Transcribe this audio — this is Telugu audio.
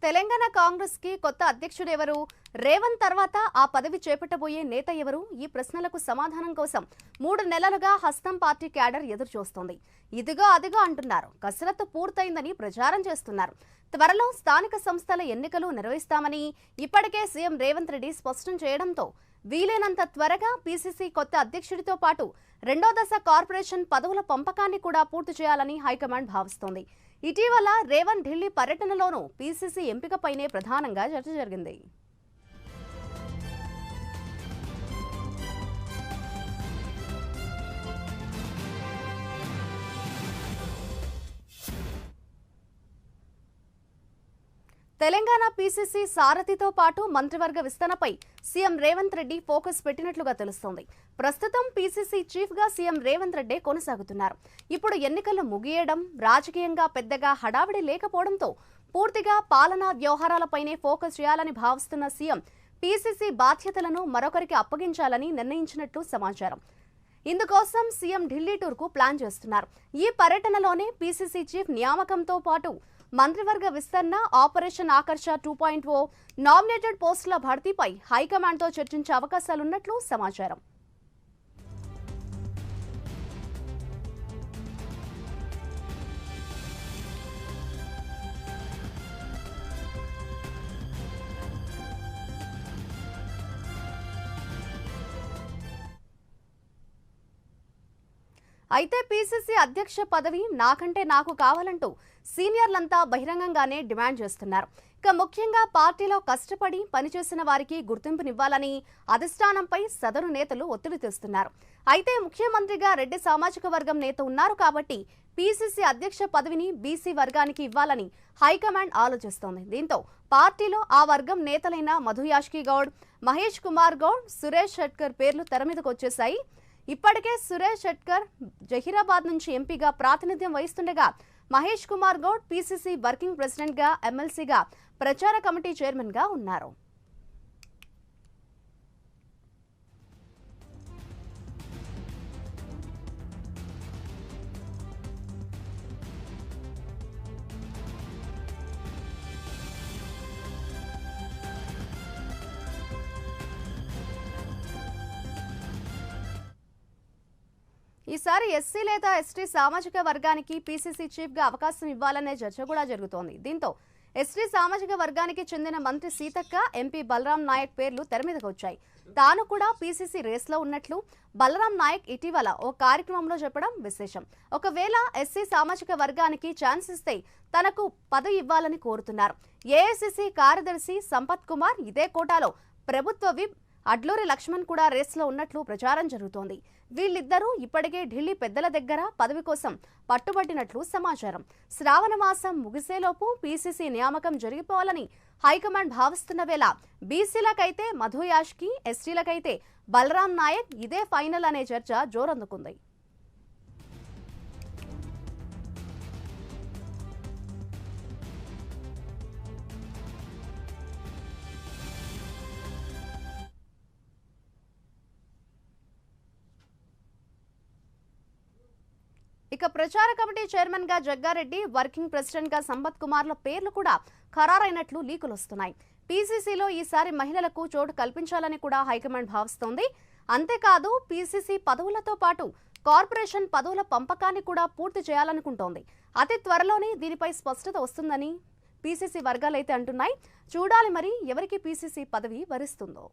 తెలంగాణ కాంగ్రెస్ కి కొత్త అధ్యక్షుడు ఎవరు? రేవంత్ తర్వాత ఆ పదవి చేపట్టబోయే నేత ఎవరు? ఈ ప్రశ్నలకు సమాధానం కోసం 3 నెలలుగా హస్తం పార్టీ క్యాడర్ ఎదురు చూస్తోంది. ఇదిగో అదిగో అంటున్నారు. కసరత్తు పూర్తయిందని ప్రచారం చేస్తున్నారు. త్వరలో స్థానిక సంస్థల ఎన్నికలు నిర్వహిస్తామని ఇప్పటికే సీఎం రేవంత్ రెడ్డి స్పష్టం చేయడంతో వీలైనంత త్వరగా పీసీసీ కొత్త అధ్యక్షుడితో పాటు రెండో దశ కార్పొరేషన్ పదవుల పంపకాన్ని కూడా పూర్తి చేయాలని హైకమాండ్ భావిస్తోంది. ఇటీవల రేవంత్ ఢిల్లీ పర్యటనలోనూ పీసీసీ ఎంపికపైనే ప్రధానంగా చర్చ జరిగింది. తెలంగాణ పీసీసీ సారథితో పాటు మంత్రివర్గ విస్తరణపై సీఎం రేవంత్ రెడ్డి ఫోకస్ పెట్టినట్లుగా తెలుస్తోంది. ప్రస్తుతం పీసీసీ చీఫ్ గా సీఎం రేవంత్ రెడ్డి కొనసాగుతున్నారు. ఇప్పుడు ఎన్నికలు ముగియడం, రాజకీయంగా పెద్దగా హడావిడి లేకపోవడంతో పూర్తిగా పాలనా వ్యవహారాలపైనే ఫోకస్ చేయాలని భావిస్తున్న సీఎం పీసీసీ బాధ్యతలను మరొకరికి అప్పగించాలని నిర్ణయించినట్లు సమాచారం. ఇందుకోసం సీఎం ఢిల్లీ టూర్ కు ప్లాన్ చేస్తున్నారు. ఈ పర్యటనలోనే పీసీసీ చీఫ్ నియామకంతో పాటు మంత్రివర్గ విస్తరణ, ఆపరేషన్ ఆకర్ష 2.0, నామినేటెడ్ పోస్టుల భర్తీపై హైకమాండ్తో చర్చించే అవకాశాలున్నట్లు సమాచారం. అయితే పీసీసీ అధ్యక్ష పదవి నాకంటే నాకు కావాలంటూ సీనియర్లంతా బహిరంగంగానే డిమాండ్ చేస్తున్నారు. ఇక ముఖ్యంగా పార్టీలో కష్టపడి పనిచేసిన వారికి గుర్తింపునివ్వాలని అధిష్టానంపై సదరు నేతలు ఒత్తిడి తెస్తున్నారు. అయితే ముఖ్యమంత్రిగా రెడ్డి సామాజిక వర్గం నేత ఉన్నారు కాబట్టి పీసీసీ అధ్యక్ష పదవిని బీసీ వర్గానికి ఇవ్వాలని హైకమాండ్ ఆలోచిస్తోంది. దీంతో పార్టీలో ఆ వర్గం నేతలైన మధు యాష్కి గౌడ్, మహేష్ కుమార్ గౌడ్, సురేష్ షెట్కర్ పేర్లు తెరమీదకు వచ్చేశాయి. ఇప్పటికే సురేష్ షెట్కర్ జహీరాబాద్ నుంచి ఎంపీగా ప్రాతినిధ్యం వహిస్తుండగా Mahesh Kumar Goud PCC working president గా, ఎమ్మెల్సీగా, ప్రచార కమిటీ చైర్మన్ గా ఉన్నారు. ఈసారి ఎస్సీ లేదా ఎస్టీ సామాజిక వర్గానికి పీసీసీ చీఫ్ గా అవకాశం ఇవ్వాలనే చర్చ కూడా జరుగుతోంది. దీంతో ఎస్టీ సామాజిక వర్గానికి చెందిన మంత్రి సీతక్క, ఎంపీ బలరాం నాయక్ పేర్లు తెరమీదకు వచ్చాయి. తాను కూడా పీసీసీ రేస్లో ఉన్నట్లు బలరాం నాయక్ ఇటీవల ఓ కార్యక్రమంలో చెప్పడం విశేషం. ఒకవేళ ఎస్సీ సామాజిక వర్గానికి ఛాన్స్ ఇస్తే తనకు పదవి ఇవ్వాలని కోరుతున్నారు. ఏఐసీసీ కార్యదర్శి సంపత్ కుమార్ ఇదే కోటాలో ప్రభుత్వ విప్ అడ్లూరి లక్ష్మణ్ కూడా రేస్లో ఉన్నట్లు ప్రచారం జరుగుతోంది. వీళ్ళిద్దరూ ఇప్పటికే ఢిల్లీ పెద్దల దగ్గర పదవి కోసం పట్టుబట్టినట్లు సమాచారం. శ్రావణ మాసం ముగిసేలోపు పీసీసీ నియామకం జరిగిపోవాలని హైకమాండ్ భావిస్తున్న వేళ బీసీలకైతే మధు యాష్కి, ఎస్టీలకైతే బలరాం నాయక్ ఇదే ఫైనల్ అనే చర్చ జోరందుకుంది. ఇక ప్రచార కమిటీ చైర్మన్ గా జగ్గారెడ్డి, వర్కింగ్ ప్రెసిడెంట్ గా సంపత్ కుమార్ల పేర్లు కూడా ఖరారైనట్లు లీకులు వస్తున్నాయి. పీసీసీలో ఈసారి మహిళలకు చోటు కల్పించాలని కూడా హైకమాండ్ భావిస్తోంది. అంతేకాదు పీసీసీ పదవులతో పాటు కార్పొరేషన్ పదవుల పంపకాన్ని కూడా పూర్తి చేయాలనుకుంటోంది. అతి త్వరలోనే దీనిపై స్పష్టత వస్తుందని పీసీసీ వర్గాలైతే అంటున్నాయి. చూడాలి మరి ఎవరికి పీసీసీ పదవి వరిస్తుందో.